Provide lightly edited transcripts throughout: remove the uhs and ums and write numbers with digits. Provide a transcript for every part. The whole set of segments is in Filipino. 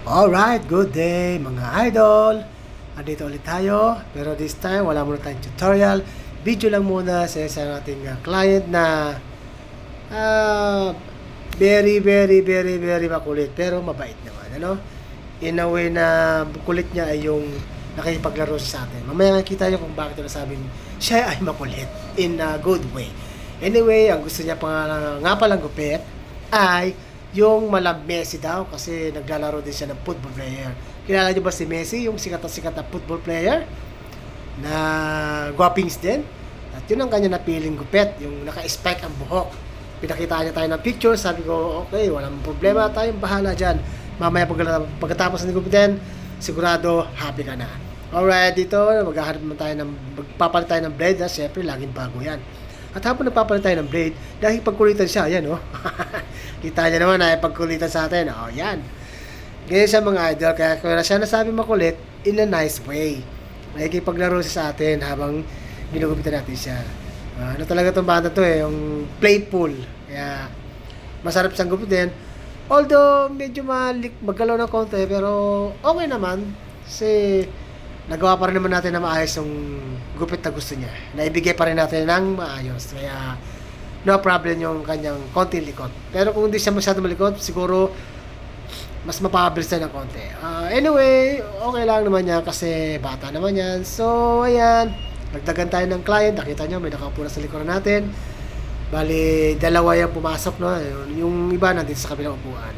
Alright, good day mga idol! Andito ulit tayo, pero this time wala muna tayong tutorial. Video lang muna sa isang ating client na ah, very makulit, pero mabait naman, ano? In a way na kulit niya ay yung nakikipaglaro sa atin. Mamaya makikita niyo kung bakit nasabing siya ay makulit in a good way. Anyway, ang gusto niya nga palang gupit ay yung Malam Messi daw kasi naglalaro din siya ng football player. Kilala niyo ba si Messi, yung sikat na football player na guwapings din? At yun ang kanya napiling gupit, yung naka-spike ang buhok. Pinakita niya tayo ng picture, sabi ko, okay, walang problema, tayong bahala dyan. Mamaya pagkatapos ng gupitin, sigurado happy ka na. Alright, dito magpapalit tayo ng blade, syempre laging bago yan. At habang nagpapalit tayo ng blade, dahil pagkulitan siya, ayan oh. Kita niya naman na pagkulitan sa atin, oh yan. Ganyan siya mga idol, kaya siya nasabi makulit in a nice way. Nakikipaglaro siya sa atin habang ginugupitan natin siya. Ano talaga itong banda to eh, yung playful. Kaya masarap siyang gupitin. Although medyo magalaw ng konti, pero okay naman. Kasi nagawa pa rin naman natin na maayos yung gupit na gusto niya. Naibigay pa rin natin ng maayos. Kaya no problem yung kanyang konting likod. Pero kung hindi siya masyado malikot, siguro mas mapabilis na ng konti. Anyway, okay lang naman yan kasi bata naman yan. So, ayan. Nagdagan tayo ng client. Nakita nyo, may nakaupo na sa likuran natin. Bali, dalawa yung pumasok, no? Yung iba nandito sa kabilang upuan.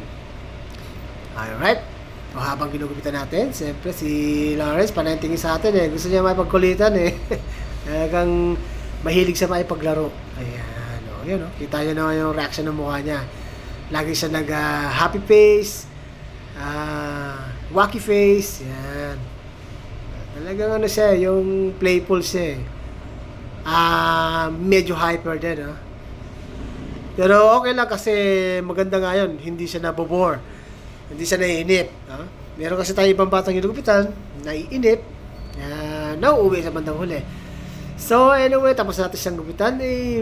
Alright. O habang ginugupitan natin, siyempre si Lawrence, panayang sa atin eh. Gusto niya maipagkulitan eh. Talagang mahilig siya maipaglaro. Ayan, o. Yan, o. Kita niyo naman yung reaction ng mukha niya. Lagi siya happy face. Wacky face. Yan. Talagang ano siya, yung playful siya eh. Medyo hyper din, ha. Pero okay lang kasi maganda nga yun. Hindi siya nabobore. Hindi siya naiinip. Ha? Meron kasi tayo ibang batang ginugupitan, naiinip, nauuwi sa bandang huli. So anyway, tapos natin siyang gupitan,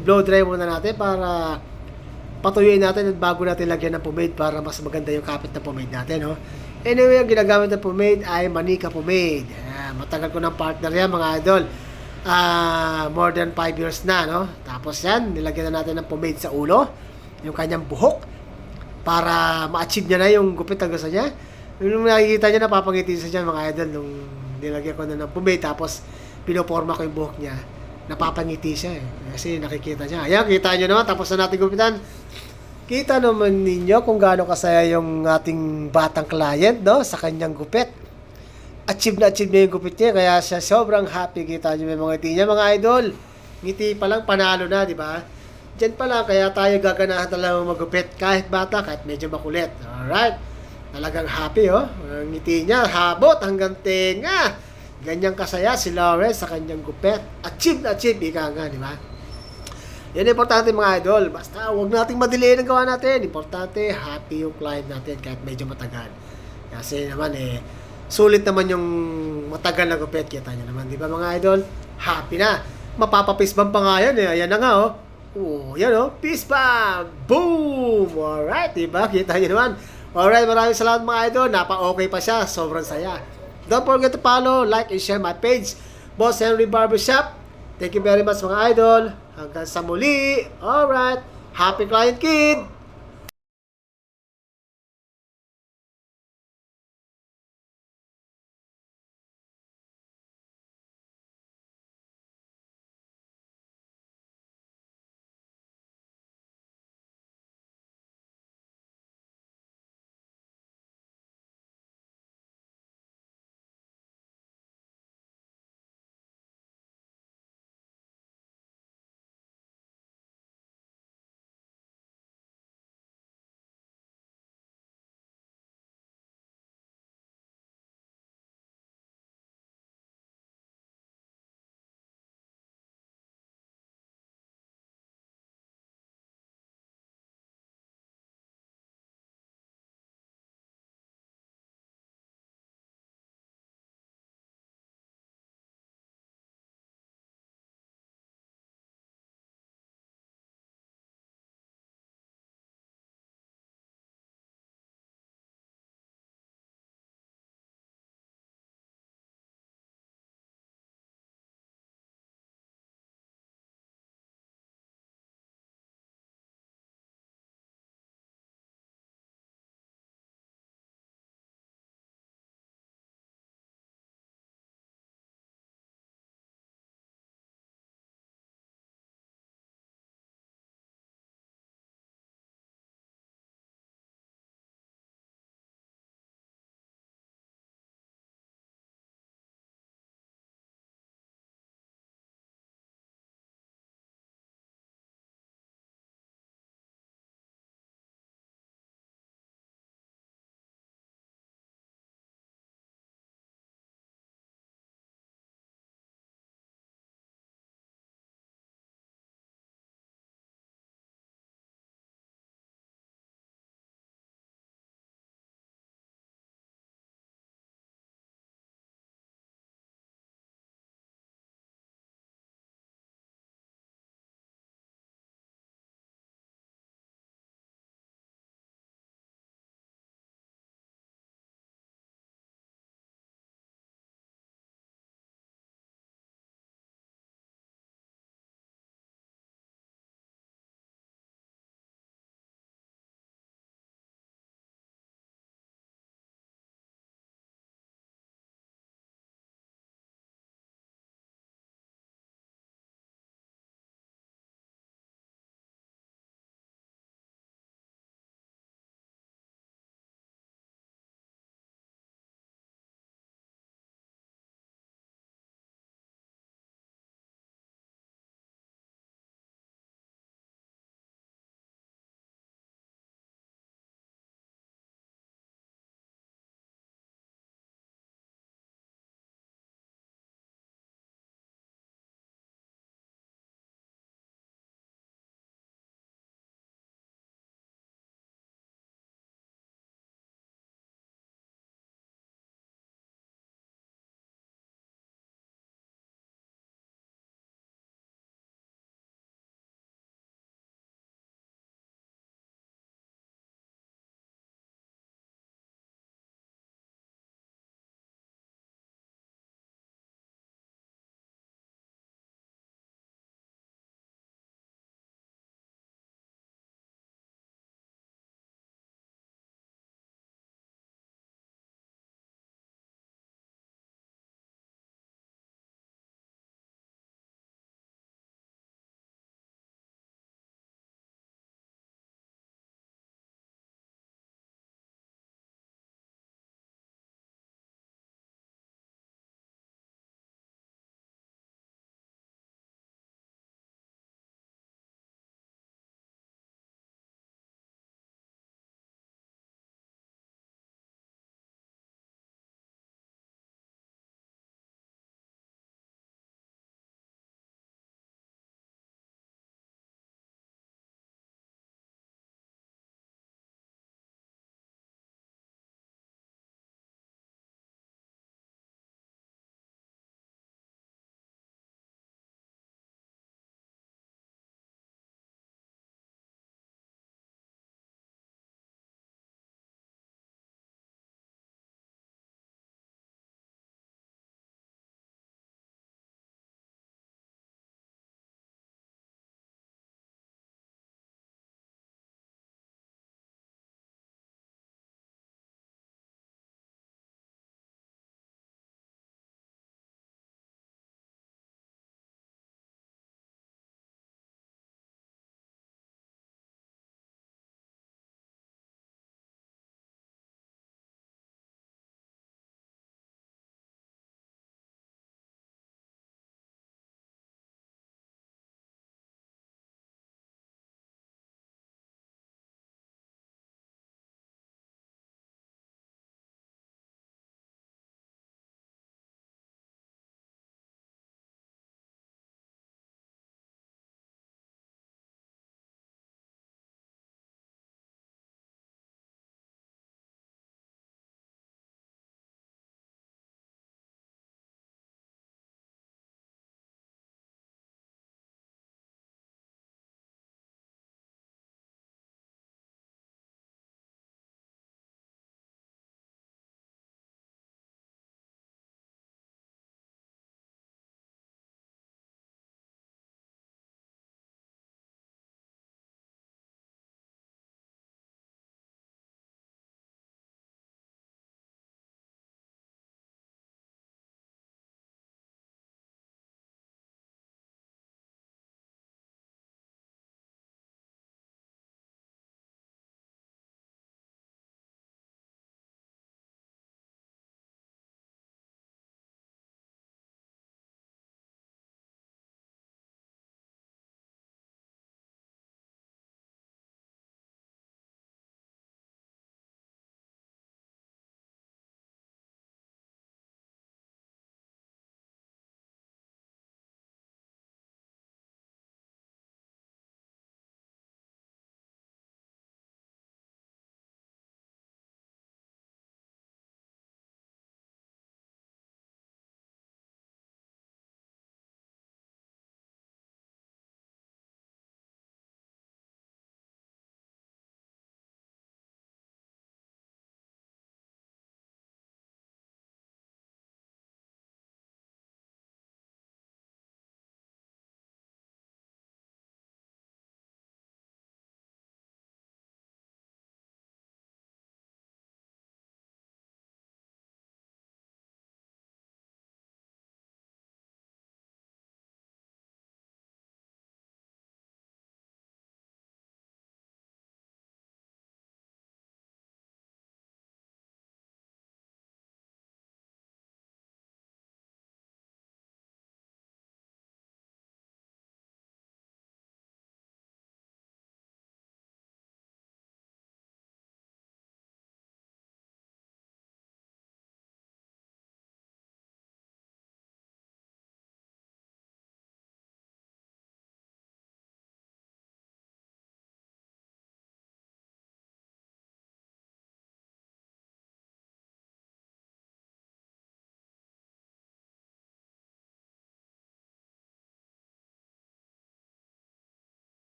blow dry muna natin para patuyuin natin at bago natin lagyan ng pomade para mas maganda yung kapit ng pomade natin. No? Anyway, ang ginagamit ng pomade ay Manica pomade. Matagal ko ng partner yan mga idol. More than 5 years na, no? Tapos yan, nilagyan na natin ng pomade sa ulo, yung kanyang buhok, para ma-achieve niya na yung gupit na gusto niya. Nung nakikita niya, napapangiti siya dyan mga idol, nung nilagyan ko na ng pomade, tapos pinoporma ko yung buhok niya, napapangiti siya eh. Kasi nakikita niya. Ayan, kita niyo naman, tapos na natin gupitan. Kita naman ninyo kung gaano kasaya yung ating batang client, no? Sa kanyang gupit. Achieve na yung gupit niya, kaya siya sobrang happy. Kita niyo may mga ngiti niya, mga idol. Ngiti pa lang, panalo na, di ba? Diyan pa lang, kaya tayo gaganahan talaga magupit. Kahit bata, kahit medyo makulit. Alright? Talagang happy, oh. Ang ngiti niya, habot hanggang tenga. Ganyang kasaya si Lawrence sa kanyang gupit. Achieve na achieve, ika nga, di ba? Yan ang importante mga idol. Basta huwag nating madelayin ang gawa natin. Importante, happy yung client natin kahit medyo matagal. Kasi naman sulit naman yung matagal na gupit. Kita nyo naman, di ba mga idol? Happy na. Mapapapis-bump pa nga yan eh. Ayan na nga oh. Oh, yan oh. Peace bump! Boom! Alright, di ba? Kita nyo naman. Alright, maraming salamat mga idol. Napa-okay pa siya. Sobrang saya. Don't forget to follow, like, and share my page. Boss Henry Barbershop. Thank you very much mga idol. Hanggang sa muli. Alright. Happy Client Kid!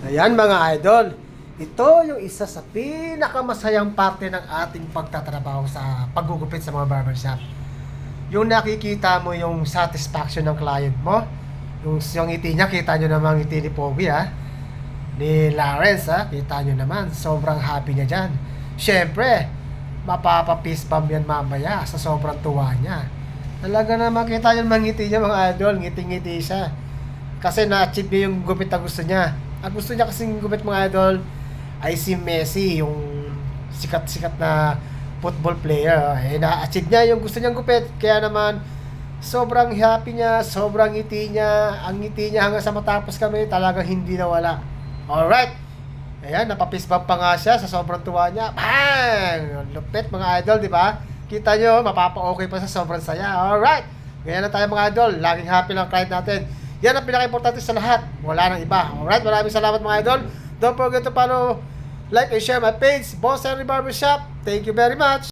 Ayan mga idol, ito yung isa sa pinakamasayang parte ng ating pagtatrabaho sa paggugupit sa mga barbershop. Yung nakikita mo yung satisfaction ng client mo, yung ngiti niya, kita nyo naman ngiti ni Pogi ni Lawrence kita nyo naman, sobrang happy niya dyan. Syempre, mapapapis bump yan mamaya sa sobrang tuwa niya. Talaga na makita yung mga ngiti niya mga idol, ngiti-ngiti siya. Kasi na-achieve niya yung gupit na gusto niya. Ang gusto niya kasing gupit mga idol ay si Messi, yung sikat-sikat na football player. Na-achieve niya yung gusto niyang gupit. Kaya naman, sobrang happy niya, sobrang ngiti niya. Ang ngiti niya hanggang sa matapos kami, talagang hindi nawala. Alright. Ayan, napapis bump pa nga siya sa sobrang tuwa niya. Bang! Lupit mga idol, di ba? Kita nyo, mapapa-okay pa sa sobrang saya. Alright! Ganyan na tayo mga idol. Laging happy lang client natin. Yan ang pinaka-importante sa lahat. Wala nang iba. Alright, maraming salamat mga idol. Don't forget to follow, like, and share my page, Boss Henry Barbershop. Thank you very much.